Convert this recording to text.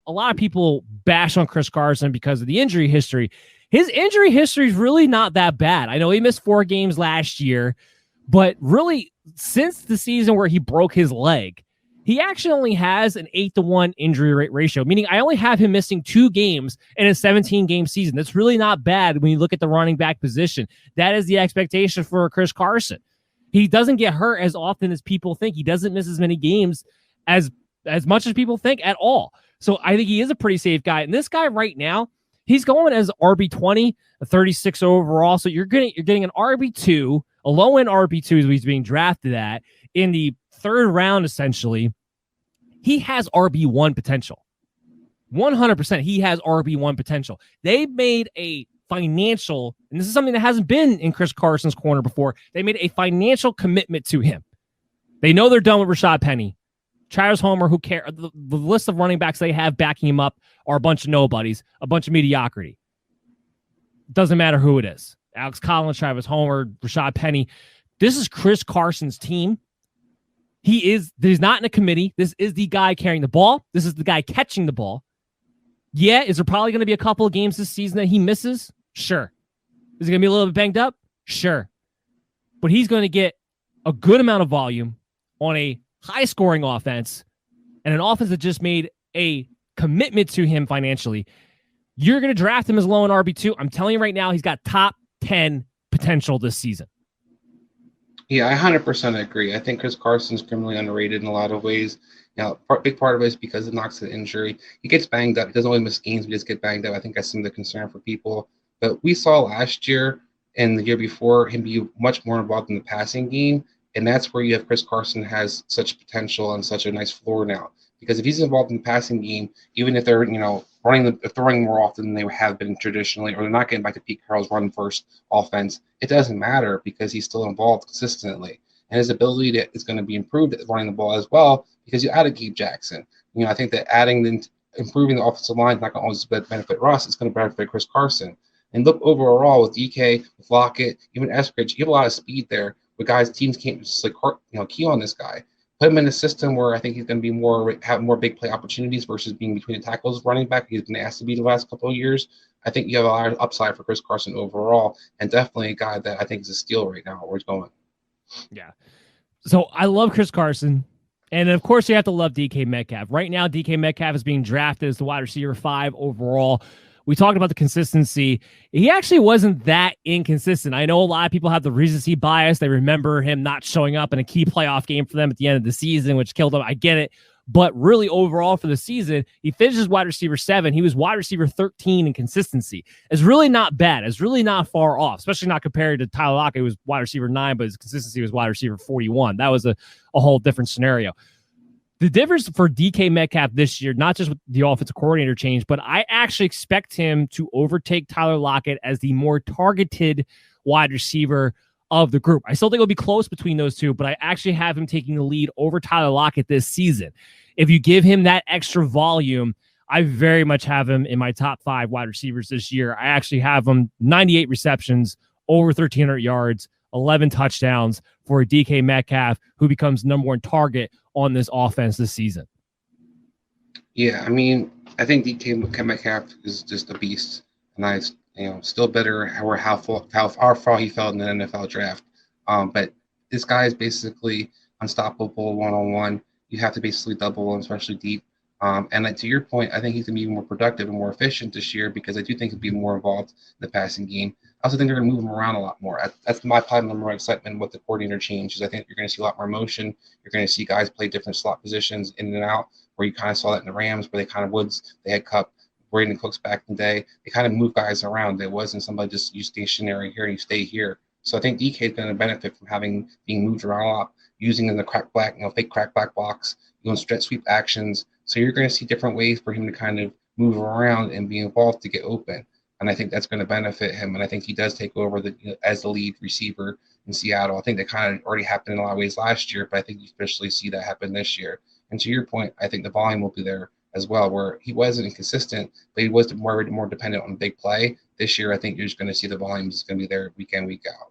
a lot of people bash on Chris Carson because of the injury history. His injury history is really not that bad. I know he missed 4 games last year, but really since the season where he broke his leg, he actually only has an 8-to-1 injury rate ratio, meaning I only have him missing 2 games in a 17-game season. That's really not bad when you look at the running back position. That is the expectation for Chris Carson. He doesn't get hurt as often as people think. He doesn't miss as many games as much as people think at all. So I think he is a pretty safe guy. And this guy right now, he's going as RB20, a 36 overall. So you're getting an RB2, a low-end RB2 is what he's being drafted at in the 3rd round, essentially. He has RB1 potential. 100% he has RB1 potential. They made a financial, and this is something that hasn't been in Chris Carson's corner before, they made a financial commitment to him. They know they're done with Rashad Penny. Travis Homer, who cares? The list of running backs they have backing him up are a bunch of nobodies, a bunch of mediocrity. Doesn't matter who it is. Alex Collins, Travis Homer, Rashad Penny. This is Chris Carson's team. He's not in a committee. This is the guy carrying the ball. This is the guy catching the ball. Yeah, is there probably going to be a couple of games this season that he misses? Sure. Is he going to be a little bit banged up? Sure. But he's going to get a good amount of volume on a high-scoring offense and an offense that just made a commitment to him financially. You're going to draft him as low in RB2. I'm telling you right now, he's got top 10 potential this season. Yeah, I 100% agree. I think Chris Carson's criminally underrated in a lot of ways. Big part of it is because of Knox's injury. He gets banged up. He doesn't always miss games. He just get banged up. I think that's some of the concern for people. But we saw last year and the year before him be much more involved in the passing game. And that's where you have Chris Carson has such potential and such a nice floor now. Because if he's involved in the passing game, even if they're, throwing more often than they have been traditionally, or they're not getting back to Pete Carroll's run first offense, it doesn't matter because he's still involved consistently. And his ability is going to be improved at running the ball as well because you added Gabe Jackson. I think that improving the offensive line is not going to always benefit Russ. It's going to benefit Chris Carson. And look overall with DK, with Lockett, even Eskridge, you have a lot of speed there. But guys, teams can't just key on this guy. Put him in a system where I think he's going to be have more big play opportunities versus being between the tackles running back. He's been asked to be the last couple of years. I think you have a lot of upside for Chris Carson overall, and definitely a guy that I think is a steal right now where he's going. Yeah. So I love Chris Carson. And of course, you have to love DK Metcalf. Right now, DK Metcalf is being drafted as the wide receiver 5 overall. We talked about the consistency. He actually wasn't that inconsistent. I know a lot of people have the recency bias. They remember him not showing up in a key playoff game for them at the end of the season, which killed him. I get it. But really, overall for the season, he finishes wide receiver 7. He was wide receiver 13 in consistency. It's really not bad. It's really not far off, especially not compared to Tyler Lockett, who was wide receiver 9, but his consistency was wide receiver 41. That was a whole different scenario. The difference for DK Metcalf this year, not just with the offensive coordinator change, but I actually expect him to overtake Tyler Lockett as the more targeted wide receiver of the group. I still think it'll be close between those two, but I actually have him taking the lead over Tyler Lockett this season. If you give him that extra volume, I very much have him in my top 5 wide receivers this year. I actually have him 98 receptions, over 1,300 yards, 11 touchdowns for DK Metcalf, who becomes number 1 target on this offense this season. Yeah, I mean, I think DK Metcalf is just a beast, and I, still better how far he fell in the NFL draft. But this guy is basically unstoppable one-on-one. You have to basically double him, especially deep. And to your point, I think he's going to be more productive and more efficient this year because I do think he'll be more involved in the passing game. I also think they're going to move him around a lot more. That's my number of excitement with the coordinator changes. I think you're going to see a lot more motion. You're going to see guys play different slot positions in and out, where you kind of saw that in the Rams, where they kind of Woods, they had Cup, Brandon Cooks back in the day. They kind of moved guys around. It wasn't somebody just you stationary here and you stay here. So I think DK is going to benefit from being moved around a lot, using in the fake crack black box, doing stretch sweep actions. So you're going to see different ways for him to kind of move around and be involved to get open. And I think that's going to benefit him. And I think he does take over as the lead receiver in Seattle. I think that kind of already happened in a lot of ways last year, but I think you especially see that happen this year. And to your point, I think the volume will be there as well, where he wasn't inconsistent, but he was more dependent on big play. This year, I think you're just going to see the volume is going to be there week in, week out.